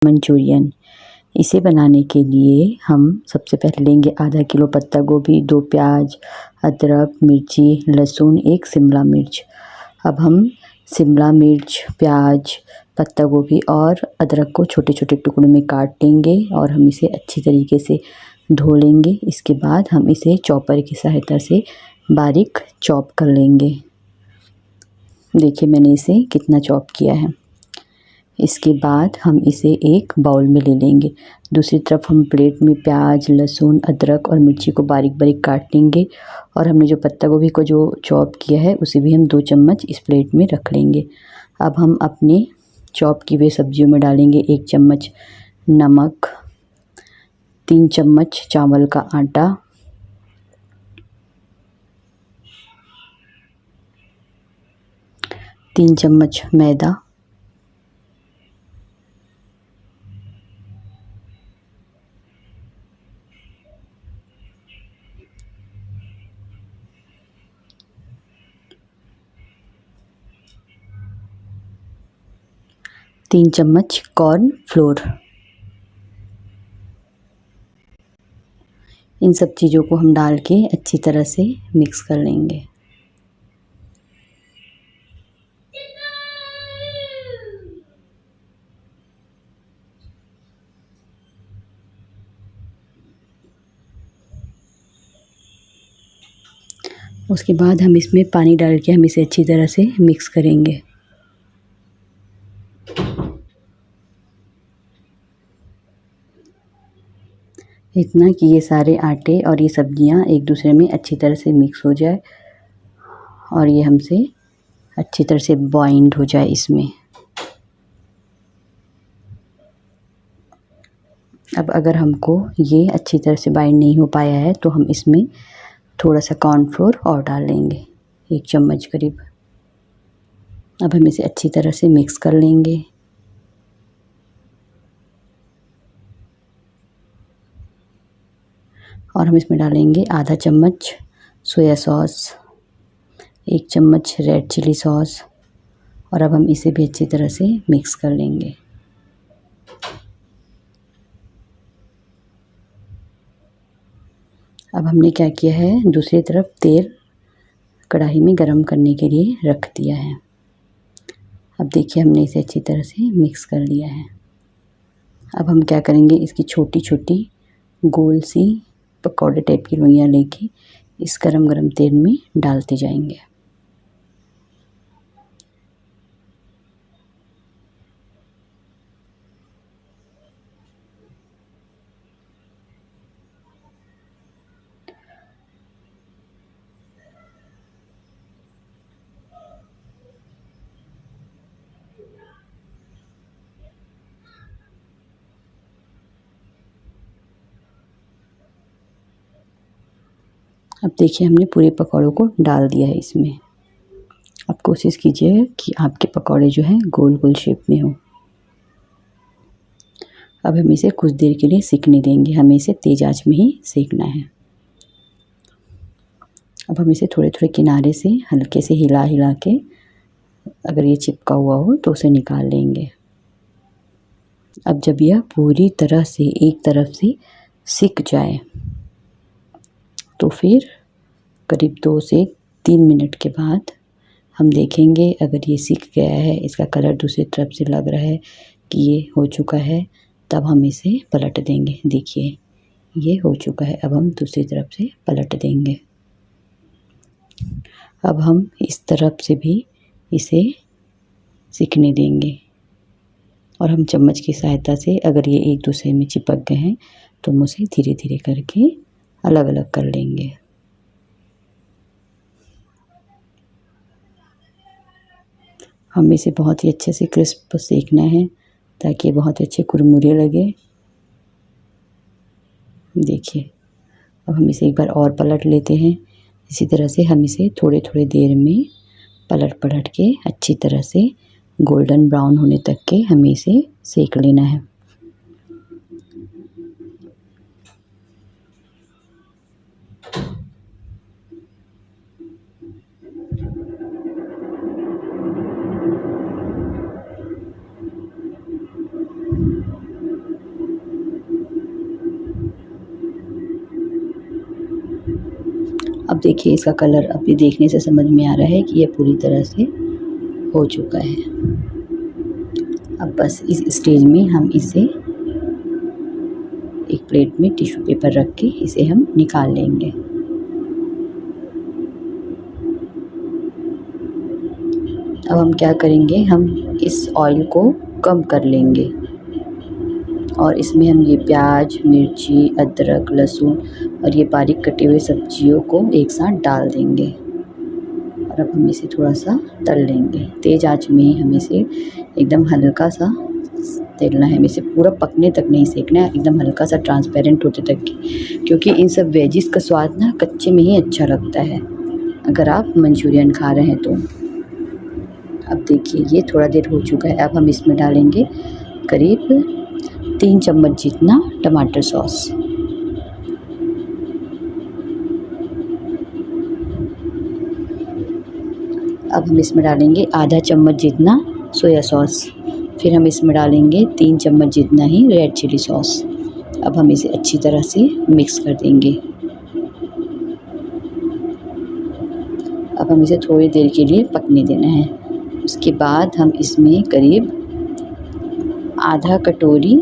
Manchurian. इसे बनाने के लिए हम सबसे पहले लेंगे आधा किलो पत्ता गोभी, 2 प्याज, अदरक, मिर्ची, लहसुन, 1 शिमला मिर्च। अब हम शिमला मिर्च, प्याज, पत्ता गोभी और अदरक को छोटे छोटे टुकड़ों में काट लेंगे और हम इसे अच्छी तरीके से धो लेंगे। इसके बाद हम इसे चॉपर की सहायता से बारीक चॉप कर लेंगे। देखिए मैंने इसे कितना चॉप किया है। इसके बाद हम इसे एक बाउल में ले लेंगे। दूसरी तरफ हम प्लेट में प्याज, लहसुन, अदरक और मिर्ची को बारीक बारीक काट लेंगे और हमने जो पत्ता गोभी को जो चॉप किया है उसे भी हम 2 चम्मच इस प्लेट में रख लेंगे। अब हम अपने चॉप की हुई सब्जियों में डालेंगे 1 चम्मच नमक, 3 चम्मच चावल का आटा, 3 चम्मच मैदा, 3 चम्मच कॉर्न फ्लोर। इन सब चीज़ों को हम डाल के अच्छी तरह से मिक्स कर लेंगे। उसके बाद हम इसमें पानी डाल के हम इसे अच्छी तरह से मिक्स करेंगे। इतना कि ये सारे आटे और ये सब्जियां एक दूसरे में अच्छी तरह से मिक्स हो जाए और ये हमसे अच्छी तरह से बाइंड हो जाए इसमें। अब अगर हमको ये अच्छी तरह से बाइंड नहीं हो पाया है तो हम इसमें थोड़ा सा कॉर्नफ्लोर और डाल लेंगे, 1 चम्मच करीब। अब हम इसे अच्छी तरह से मिक्स कर लेंगे। और हम इसमें डालेंगे आधा चम्मच सोया सॉस, 1 चम्मच रेड चिली सॉस और अब हम इसे भी अच्छी तरह से मिक्स कर लेंगे। अब हमने क्या किया है, दूसरी तरफ तेल कढ़ाई में गरम करने के लिए रख दिया है। अब देखिए हमने इसे अच्छी तरह से मिक्स कर लिया है। अब हम क्या करेंगे, इसकी छोटी छोटी गोल सी पकौड़े टाइप की लोइयाँ लेके इस गरम गरम तेल में डालते जाएंगे। अब देखिए हमने पूरे पकौड़ों को डाल दिया है इसमें। अब कोशिश कीजिए कि आपके पकौड़े जो हैं गोल गोल शेप में हो। अब हम इसे कुछ देर के लिए सिकने देंगे, हमें इसे तेज़ आंच में ही सेकना है। अब हम इसे थोड़े थोड़े किनारे से हल्के से हिला हिला के, अगर ये चिपका हुआ हो तो उसे निकाल लेंगे। अब जब यह पूरी तरह से एक तरफ से सिक जाए तो फिर करीब 2 से 3 मिनट के बाद हम देखेंगे, अगर ये सिक गया है, इसका कलर दूसरी तरफ से लग रहा है कि ये हो चुका है, तब हम इसे पलट देंगे। देखिए ये हो चुका है, अब हम दूसरी तरफ से पलट देंगे। अब हम इस तरफ से भी इसे सिकने देंगे और हम चम्मच की सहायता से, अगर ये एक दूसरे में चिपक गए हैं तो हम उसे धीरे धीरे करके अलग अलग कर लेंगे। हमें इसे बहुत ही अच्छे से क्रिस्प सेकना है ताकि ये बहुत अच्छे कुरमुरे लगे। देखिए अब हम इसे एक बार और पलट लेते हैं। इसी तरह से हम इसे थोड़े थोड़े देर में पलट पलट के अच्छी तरह से गोल्डन ब्राउन होने तक के हमें इसे सेक लेना है। अब देखिए इसका कलर अभी देखने से समझ में आ रहा है कि ये पूरी तरह से हो चुका है। अब बस इस स्टेज में हम इसे एक प्लेट में टिश्यू पेपर रख के इसे हम निकाल लेंगे। अब हम क्या करेंगे, हम इस ऑयल को कम कर लेंगे और इसमें हम ये प्याज, मिर्ची, अदरक, लहसुन और ये बारीक कटे हुए सब्जियों को एक साथ डाल देंगे और अब हम इसे थोड़ा सा तल लेंगे। तेज़ आंच में ही हमें इसे एकदम हल्का सा तलना है, हमें इसे पूरा पकने तक नहीं सेकना है, एकदम हल्का सा ट्रांसपेरेंट होते तक क्योंकि इन सब वेजिस का स्वाद ना कच्चे में ही अच्छा लगता है अगर आप मंचूरियन खा रहे हैं तो। अब देखिए ये थोड़ा देर हो चुका है। अब हम इसमें डालेंगे करीब 3 चम्मच जितना टमाटर सॉस। अब हम इसमें डालेंगे आधा चम्मच जितना सोया सॉस। फिर हम इसमें डालेंगे 3 चम्मच जितना ही रेड चिली सॉस। अब हम इसे अच्छी तरह से मिक्स कर देंगे। अब हम इसे थोड़ी देर के लिए पकने देना है। उसके बाद हम इसमें करीब आधा कटोरी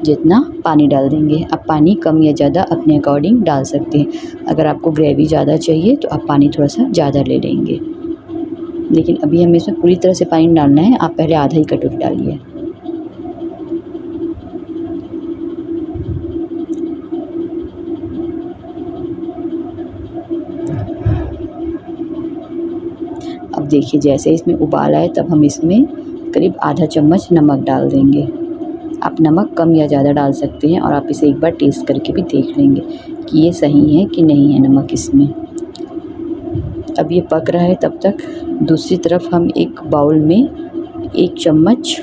जितना पानी डाल देंगे। आप पानी कम या ज़्यादा अपने अकॉर्डिंग डाल सकते हैं। अगर आपको ग्रेवी ज़्यादा चाहिए तो आप पानी थोड़ा सा ज़्यादा ले लेंगे, लेकिन अभी हमें इसमें पूरी तरह से पानी डालना है। आप पहले आधा ही कटोरी डालिए। अब देखिए जैसे इसमें उबाल आए तब हम इसमें करीब आधा चम्मच नमक डाल देंगे। आप नमक कम या ज़्यादा डाल सकते हैं और आप इसे एक बार टेस्ट करके भी देख लेंगे कि ये सही है कि नहीं है नमक इसमें। अब ये पक रहा है, तब तक दूसरी तरफ हम एक बाउल में 1 चम्मच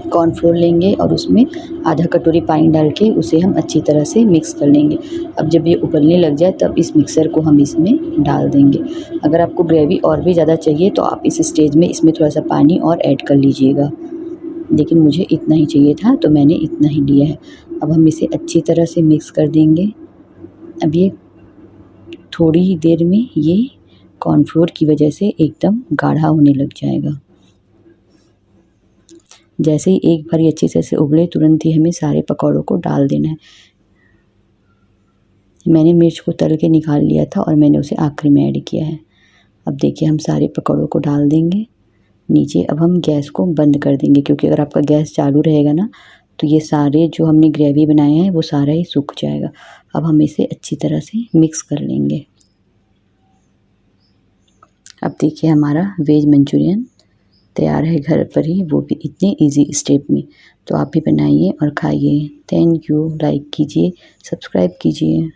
कॉर्नफ्लोर लेंगे और उसमें आधा कटोरी पानी डाल के उसे हम अच्छी तरह से मिक्स कर लेंगे। अब जब ये उबलने लग जाए तब इस मिक्सर को हम इसमें डाल देंगे। अगर आपको ग्रेवी और भी ज़्यादा चाहिए तो आप इस स्टेज में इसमें थोड़ा सा पानी और ऐड कर लीजिएगा, लेकिन मुझे इतना ही चाहिए था तो मैंने इतना ही लिया है। अब हम इसे अच्छी तरह से मिक्स कर देंगे। अब ये थोड़ी ही देर में ये कॉर्नफ्लोर की वजह से एकदम गाढ़ा होने लग जाएगा। जैसे ही एक बार ये अच्छी तरह से उबले तुरंत ही हमें सारे पकौड़ों को डाल देना है। मैंने मिर्च को तल के निकाल लिया था और मैंने उसे आखिरी में ऐड किया है। अब देखिए हम सारे पकौड़ों को डाल देंगे नीचे। अब हम गैस को बंद कर देंगे क्योंकि अगर आपका गैस चालू रहेगा ना तो ये सारे जो हमने ग्रेवी बनाए हैं वो सारा ही सूख जाएगा। अब हम इसे अच्छी तरह से मिक्स कर लेंगे। अब देखिए हमारा वेज मंचूरियन तैयार है घर पर ही, वो भी इतने इजी स्टेप में। तो आप भी बनाइए और खाइए। Thank you. लाइक कीजिए, सब्सक्राइब कीजिए।